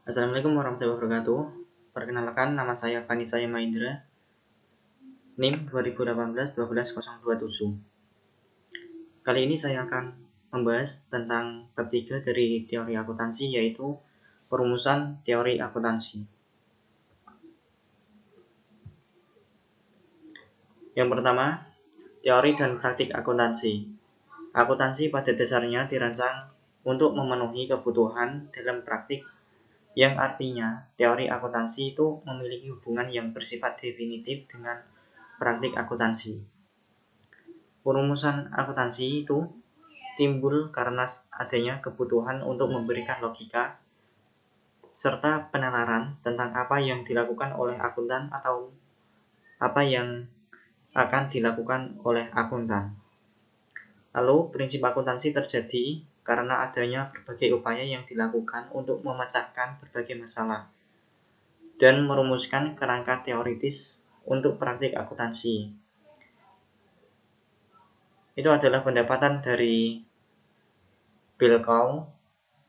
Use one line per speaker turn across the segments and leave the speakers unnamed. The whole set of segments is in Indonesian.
Assalamualaikum warahmatullahi wabarakatuh. Perkenalkan, nama saya Fani Saya Maindra, NIM 2018-12027. Kali ini saya akan membahas tentang bab 3 dari teori akuntansi, yaitu perumusan teori akuntansi. Yang pertama, teori dan praktik akuntansi. Akuntansi pada dasarnya dirancang untuk memenuhi kebutuhan dalam praktik, yang artinya teori akuntansi itu memiliki hubungan yang bersifat definitif dengan praktik akuntansi. Perumusan akuntansi itu timbul karena adanya kebutuhan untuk memberikan logika serta penalaran tentang apa yang dilakukan oleh akuntan atau apa yang akan dilakukan oleh akuntan. Lalu, prinsip akuntansi terjadi karena adanya berbagai upaya yang dilakukan untuk memecahkan berbagai masalah dan merumuskan kerangka teoritis untuk praktik akuntansi. Itu adalah pendapatan dari Bilkau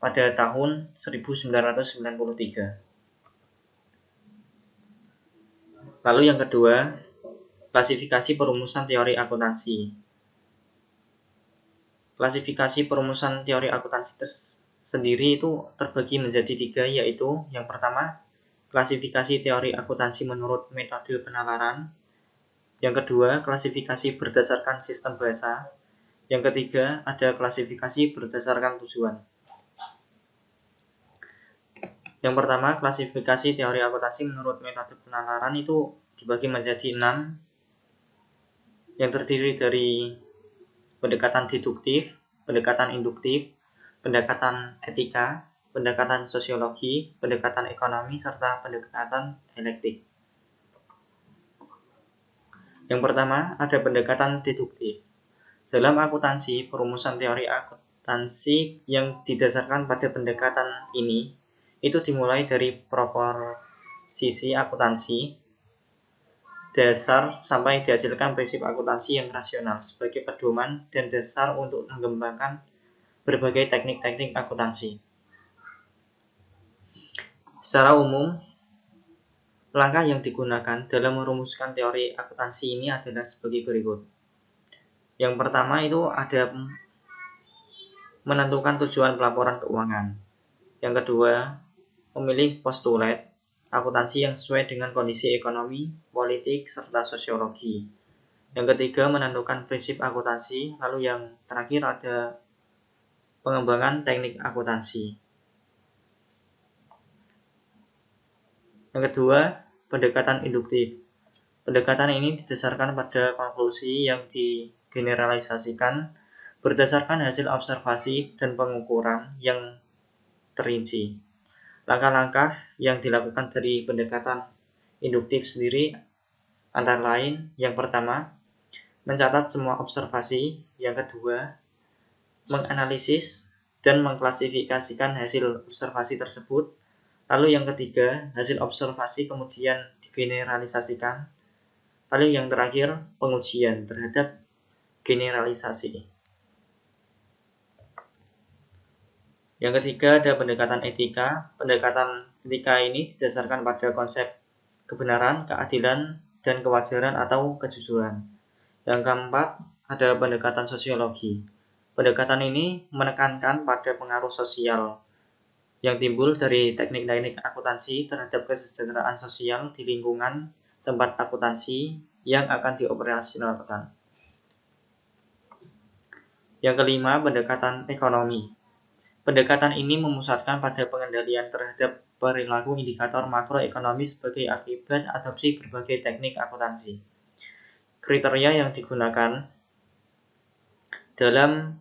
pada tahun 1993. Lalu yang kedua, klasifikasi perumusan teori akuntansi. Klasifikasi perumusan teori akuntansi sendiri itu terbagi menjadi 3, yaitu yang pertama, klasifikasi teori akuntansi menurut metode penalaran. Yang kedua, klasifikasi berdasarkan sistem bahasa. Yang ketiga, ada klasifikasi berdasarkan tujuan. Yang pertama, klasifikasi teori akuntansi menurut metode penalaran itu dibagi menjadi 6, yang terdiri dari pendekatan deduktif, pendekatan induktif, pendekatan etika, pendekatan sosiologi, pendekatan ekonomi, serta pendekatan elektik. Yang pertama, ada pendekatan deduktif. Dalam akuntansi, perumusan teori akuntansi yang didasarkan pada pendekatan ini itu dimulai dari proposisi akuntansi dasar sampai dihasilkan prinsip akuntansi yang rasional sebagai pedoman dan dasar untuk mengembangkan berbagai teknik-teknik akuntansi. Secara umum, langkah yang digunakan dalam merumuskan teori akuntansi ini adalah sebagai berikut. Yang pertama itu ada menentukan tujuan pelaporan keuangan. Yang kedua, memilih postulat akuntansi yang sesuai dengan kondisi ekonomi, politik, serta sosiologi. Yang ketiga, menentukan prinsip akuntansi. Lalu yang terakhir ada pengembangan teknik akuntansi. Yang kedua, pendekatan induktif. Pendekatan ini didasarkan pada konklusi yang digeneralisasikan berdasarkan hasil observasi dan pengukuran yang terinci. Langkah-langkah yang dilakukan dari pendekatan induktif sendiri antara lain, yang pertama, mencatat semua observasi. Yang kedua, menganalisis dan mengklasifikasikan hasil observasi tersebut. Lalu yang ketiga, hasil observasi kemudian digeneralisasikan. Lalu yang terakhir, pengujian terhadap generalisasi. Yang ketiga, ada pendekatan etika. Pendekatan etika ini didasarkan pada konsep kebenaran, keadilan, dan kewajaran atau kejujuran. Yang keempat, ada pendekatan sosiologi. Pendekatan ini menekankan pada pengaruh sosial yang timbul dari teknik-teknik akuntansi terhadap kesejahteraan sosial di lingkungan tempat akuntansi yang akan dioperasionalkan. Yang kelima, pendekatan ekonomi. Pendekatan ini memusatkan pada pengendalian terhadap perilaku indikator makroekonomi sebagai akibat adopsi berbagai teknik akuntansi. Kriteria yang digunakan dalam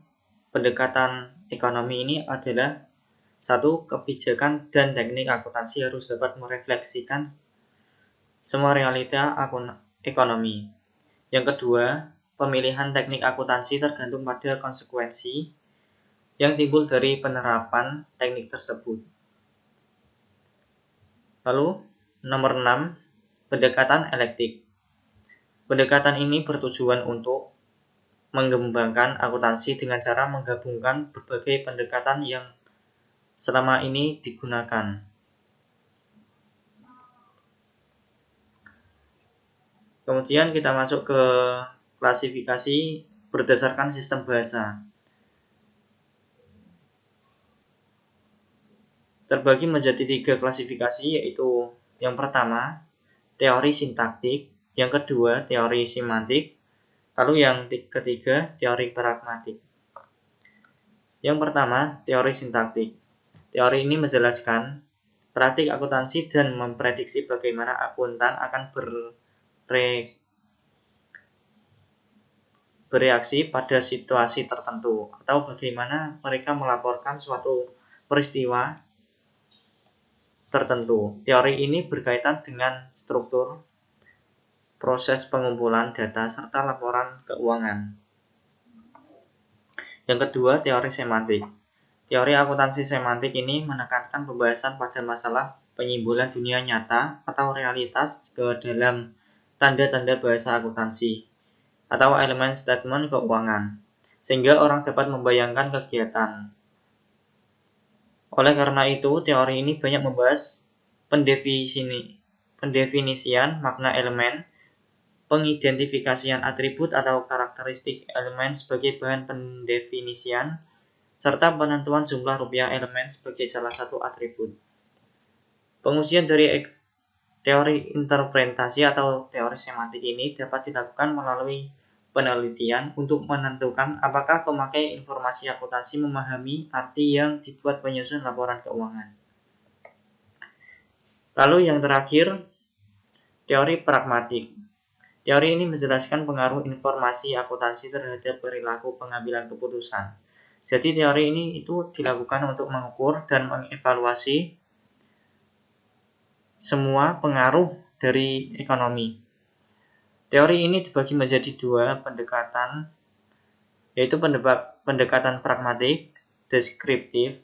pendekatan ekonomi ini adalah: 1. Kebijakan dan teknik akuntansi harus dapat merefleksikan semua realita ekonomi. Yang kedua, pemilihan teknik akuntansi tergantung pada konsekuensi yang timbul dari penerapan teknik tersebut. Lalu, nomor 6, pendekatan elektik. Pendekatan ini bertujuan untuk mengembangkan akuntansi dengan cara menggabungkan berbagai pendekatan yang selama ini digunakan. Kemudian kita masuk ke klasifikasi berdasarkan sistem bahasa. Terbagi menjadi 3 klasifikasi, yaitu yang pertama, teori sintaktik, yang kedua, teori semantik, lalu yang ketiga, teori pragmatik. Yang pertama, teori sintaktik. Teori ini menjelaskan praktik akuntansi dan memprediksi bagaimana akuntan akan bereaksi pada situasi tertentu atau bagaimana mereka melaporkan suatu peristiwa tertentu. Teori ini berkaitan dengan struktur, proses pengumpulan data, serta laporan keuangan. Yang kedua, teori semantik. Teori akuntansi semantik ini menekankan pembahasan pada masalah penyimbolan dunia nyata atau realitas ke dalam tanda-tanda bahasa akuntansi atau elemen statement keuangan, sehingga orang dapat membayangkan kegiatan. Oleh karena itu, teori ini banyak membahas pendefinisian makna elemen, pengidentifikasian atribut atau karakteristik elemen sebagai bahan pendefinisian, serta penentuan jumlah rupiah elemen sebagai salah satu atribut. Pengujian dari teori interpretasi atau teori semantik ini dapat dilakukan melalui penelitian untuk menentukan apakah pemakai informasi akuntansi memahami arti yang dibuat penyusun laporan keuangan. Lalu yang terakhir, teori pragmatik. Teori ini menjelaskan pengaruh informasi akuntansi terhadap perilaku pengambilan keputusan. Jadi teori ini itu dilakukan untuk mengukur dan mengevaluasi semua pengaruh dari ekonomi. Teori ini dibagi menjadi 2 pendekatan, yaitu pendekatan pragmatik, deskriptif,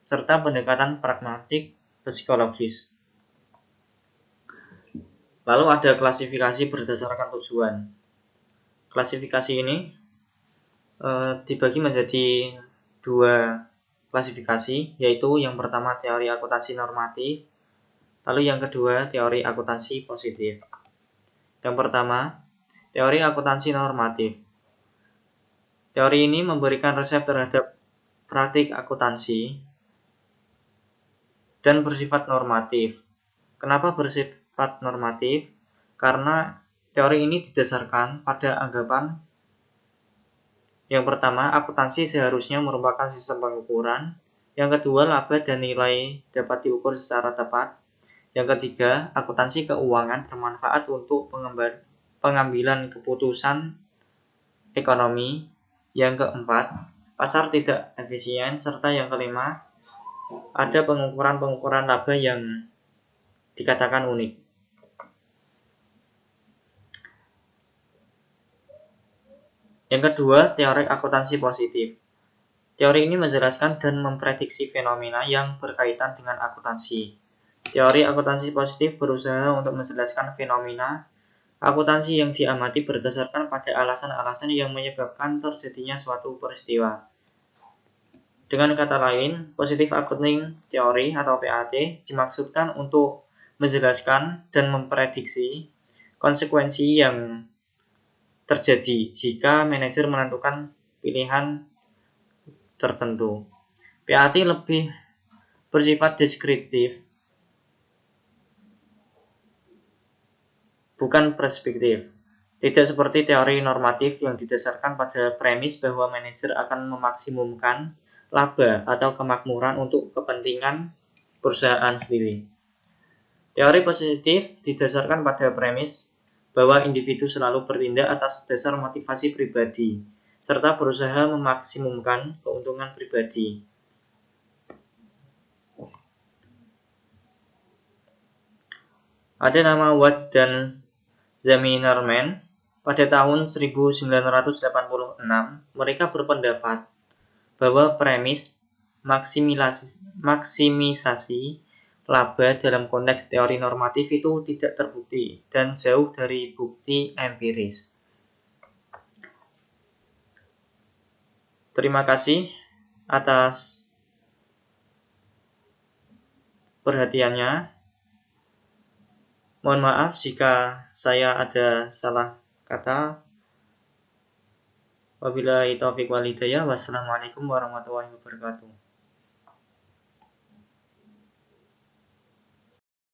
serta pendekatan pragmatik psikologis. Lalu ada klasifikasi berdasarkan tujuan. Klasifikasi ini dibagi menjadi 2 klasifikasi, yaitu yang pertama teori akuntansi normatif, lalu yang kedua teori akuntansi positif. Yang pertama, teori akuntansi normatif. Teori ini memberikan resep terhadap praktik akuntansi dan bersifat normatif. Kenapa bersifat normatif? Karena teori ini didasarkan pada anggapan yang pertama, akuntansi seharusnya merupakan sistem pengukuran. Yang kedua, laba dan nilai dapat diukur secara tepat. Yang ketiga, akuntansi keuangan bermanfaat untuk pengambilan keputusan ekonomi. Yang keempat, pasar tidak efisien. Serta yang kelima, ada pengukuran laba yang dikatakan unik. Yang kedua, teori akuntansi positif. Teori ini menjelaskan dan memprediksi fenomena yang berkaitan dengan akuntansi. Teori akuntansi positif berusaha untuk menjelaskan fenomena akuntansi yang diamati berdasarkan pada alasan-alasan yang menyebabkan terjadinya suatu peristiwa. Dengan kata lain, positive accounting theory atau PAT dimaksudkan untuk menjelaskan dan memprediksi konsekuensi yang terjadi jika manajer menentukan pilihan tertentu. PAT lebih bersifat deskriptif, bukan perspektif. Tidak seperti teori normatif yang didasarkan pada premis bahwa manajer akan memaksimumkan laba atau kemakmuran untuk kepentingan perusahaan sendiri. Teori positif didasarkan pada premis bahwa individu selalu bertindak atas dasar motivasi pribadi, serta berusaha memaksimumkan keuntungan pribadi. Ada nama Watts dan Zimmerman. Pada tahun 1986, mereka berpendapat bahwa premis maksimisasi laba dalam konteks teori normatif itu tidak terbukti dan jauh dari bukti empiris. Terima kasih atas perhatiannya. Mohon maaf jika saya ada salah kata. Wabillahi taufiq wal hidayah. Wassalamualaikum warahmatullahi wabarakatuh.